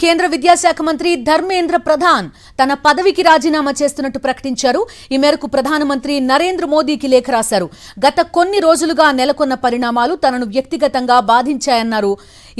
కేంద్ర విద్యాశాఖ మంత్రి ధర్మేంద్ర ప్రధాన్ తన పదవికి రాజీనామా చేస్తున్నట్టు ప్రకటించారు. ఈ మేరకు ప్రధానమంత్రి నరేంద్ర మోదీకి లేఖ రాశారు. గత కొన్ని రోజులుగా నెలకొన్న పరిణామాలు తనను వ్యక్తిగతంగా బాధించాయన్నారు.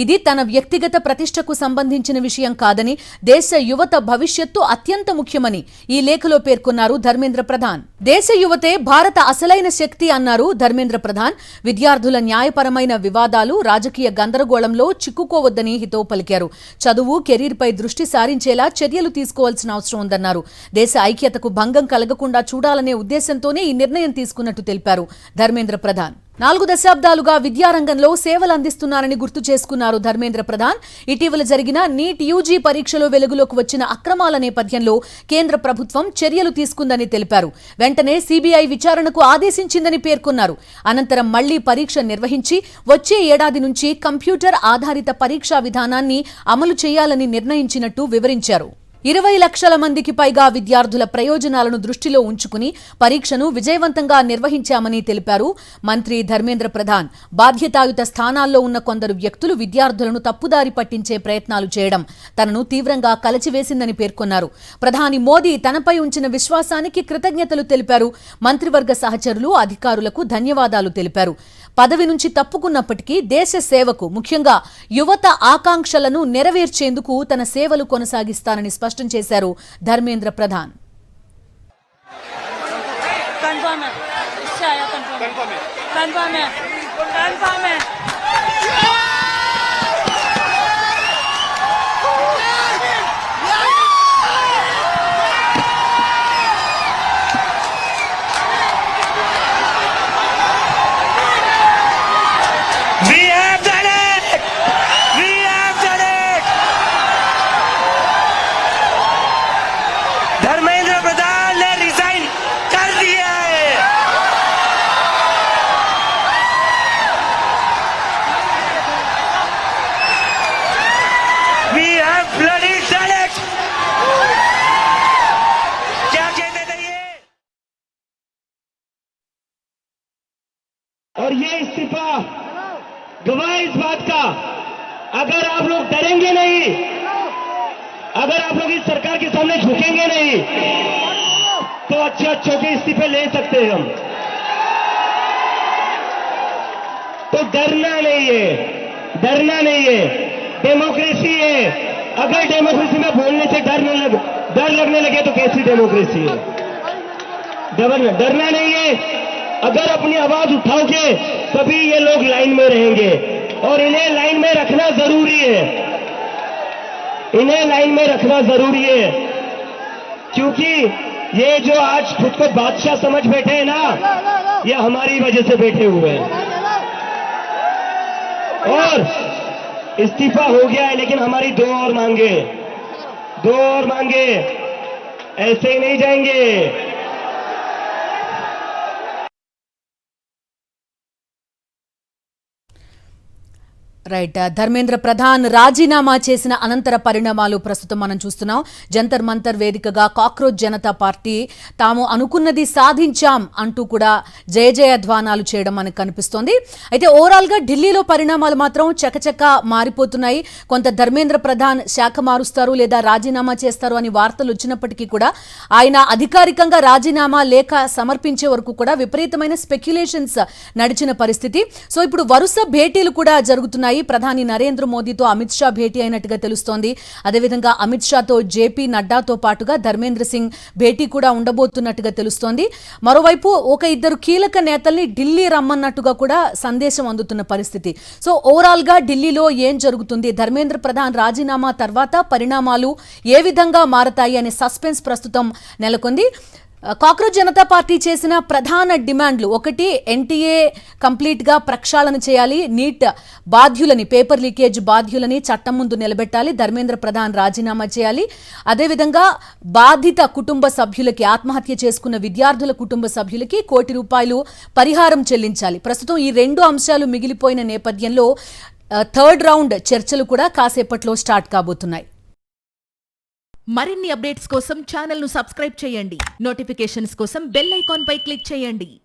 ఇది తన వ్యక్తిగత ప్రతిష్టకు సంబంధించిన విషయం కాదని, దేశ యువత భవిష్యత్తు అత్యంత ముఖ్యమని ఈ లేఖలో పేర్కొన్నారు ధర్మేంద్ర ప్రధాన్. దేశ యువతే భారత అసలైన శక్తి అన్నారు ధర్మేంద్ర ప్రధాన్. విద్యార్థుల న్యాయపరమైన వివాదాలు, రాజకీయ గందరగోళంలో చిక్కుకోవద్దని హితవు పలికారు. చదువు, కెరీర్ పై దృష్టి సారించేలా చర్యలు తీసుకోవాల్సిన అవసరం ఉందన్నారు. దేశ ఐక్యతకు భంగం కలగకుండా చూడాలనే ఉద్దేశంతోనే ఈ నిర్ణయం తీసుకున్నట్టు తెలిపారు ధర్మేంద్ర ప్రధాన్. 4 దశాబ్దాలుగా విద్యారంగంలో సేవలు అందిస్తున్నారని గుర్తు చేసుకున్నారు ధర్మేంద్ర ప్రధాన్. ఇటీవల జరిగిన నీట్ యూజీ పరీక్షలో వెలుగులోకి వచ్చిన అక్రమాల నేపథ్యంలో కేంద్ర ప్రభుత్వం చర్యలు తీసుకుందని తెలిపారు. వెంటనే సీబీఐ విచారణకు ఆదేశించిందని పేర్కొన్నారు. అనంతరం మళ్లీ పరీక్ష నిర్వహించి వచ్చే ఏడాది నుంచి కంప్యూటర్ ఆధారిత పరీక్షా విధానాన్ని అమలు చేయాలని నిర్ణయించినట్టు వివరించారు. 20 లక్షల మందికి పైగా విద్యార్థుల ప్రయోజనాలను దృష్టిలో ఉంచుకుని పరీక్షను విజయవంతంగా నిర్వహించామని తెలిపారు మంత్రి ధర్మేంద్ర ప్రధాన్. బాధ్యతాయుత స్థానాల్లో ఉన్న కొందరు వ్యక్తులు విద్యార్థులను తప్పుదారి పట్టించే ప్రయత్నాలు చేయడం తనను తీవ్రంగా కలచివేసిందని పేర్కొన్నారు. ప్రధాని మోదీ తనపై ఉంచిన విశ్వాసానికి కృతజ్ఞతలు తెలిపారు. మంత్రివర్గ సహచరులు, అధికారులకు ధన్యవాదాలు తెలిపారు. పదవి నుంచి తప్పుకున్నప్పటికీ దేశ సేవకు, ముఖ్యంగా యువత ఆకాంక్షలను నెరవేర్చేందుకు తన సేవలు కొనసాగిస్తానని స్పష్టం చేశారు ధర్మేంద్ర ప్రధాన్. धर्मेंद्र प्रधान ने रिजाइन कर दिया है। We have bloody select. क्या कहते थे ये? और ये इस्तीफा गवाह इस बात का, अगर आप लोग डरेंगे नहीं, अगर आप लोग इस सरकार के सामने झुकेंगे नहीं, तो अच्छे के इस्तीफे ले सकते हैं हम। तो डरना नहीं है, डरना नहीं है। डेमोक्रेसी है। अगर डेमोक्रेसी में बोलने से डर लगने लगे तो कैसी डेमोक्रेसी है? डरना नहीं है। अगर अपनी आवाज उठाओगे तभी ये लोग लाइन में रहेंगे, और इन्हें लाइन में रखना जरूरी है। इन्हें लाइन में रखना जरूरी है, क्योंकि ये जो आज खुद को बादशाह समझ बैठे हैं ना, ये हमारी वजह से बैठे हुए हैं। और इस्तीफा हो गया है, लेकिन हमारी 2 और मांगे, ऐसे ही नहीं जाएंगे। రైట్. ధర్మేంద్ర ప్రధాన్ రాజీనామా చేసిన అనంతర పరిణామాలు ప్రస్తుతం మనం చూస్తున్నాం. జంతర్ మంతర్ వేదికగా కాక్రోచ్ జనతా పార్టీ తాము అనుకున్నది సాధించాం అంటూ కూడా జయజయధ్వానాలు చేయడం మనకు కనిపిస్తోంది. అయితే ఓవరాల్ గా ఢిల్లీలో పరిణామాలు మాత్రం చకచక మారిపోతున్నాయి. కొంత ధర్మేంద్ర ప్రధాన్ శాఖ మారుస్తారు లేదా రాజీనామా చేస్తారు అని వార్తలు వచ్చినప్పటికీ కూడా ఆయన అధికారికంగా రాజీనామా లేఖ సమర్పించే వరకు కూడా విపరీతమైన స్పెక్యులేషన్స్ నడిచిన పరిస్థితి. సో ఇప్పుడు వరుస భేటీలు కూడా జరుగుతున్నాయి. ప్రధాని నరేంద్ర మోదీతో అమిత్ షా భేటీ అయినట్టుగా తెలుస్తోంది. అదేవిధంగా అమిత్ షాతో జేపీ నడ్డాతో పాటుగా ధర్మేంద్ర సింగ్ భేటీ కూడా ఉండబోతున్నట్టుగా తెలుస్తోంది. మరోవైపు ఒక 2 కీలక నేతల్ని ఢిల్లీ రమ్మన్నట్టుగా కూడా సందేశం అందుతున్న పరిస్థితి. సో ఓవరాల్ గా ఢిల్లీలో ఏం జరుగుతుంది, ధర్మేంద్ర ప్రధాన్ రాజీనామా తర్వాత పరిణామాలు ఏ విధంగా మారతాయి అనే సస్పెన్స్ ప్రస్తుతం నెలకొంది. కాక్రోచ్ జనతా పార్టీ చేసిన ప్రధాన డిమాండ్లు, ఒకటి ఎన్టీఏ కంప్లీట్ గా ప్రక్షాళన చేయాలి, నీట్ బాధ్యులని, పేపర్ లీకేజ్ బాధ్యులని చట్టం ముందు నిలబెట్టాలి, ధర్మేంద్ర ప్రధాన్ రాజీనామా చేయాలి, అదేవిధంగా బాధిత కుటుంబ సభ్యులకి, ఆత్మహత్య చేసుకున్న విద్యార్థుల కుటుంబ సభ్యులకి ₹1 కోటి పరిహారం చెల్లించాలి. ప్రస్తుతం ఈ 2 అంశాలు మిగిలిపోయిన నేపథ్యంలో 3rd రౌండ్ చర్చలు కూడా కాసేపట్లో స్టార్ట్ కాబోతున్నాయి. మరిన్ని అప్డేట్స్ కోసం ఛానల్ ను సబ్స్క్రైబ్ చేయండి. నోటిఫికేషన్స్ కోసం బెల్ ఐకాన్ పై క్లిక్ చేయండి.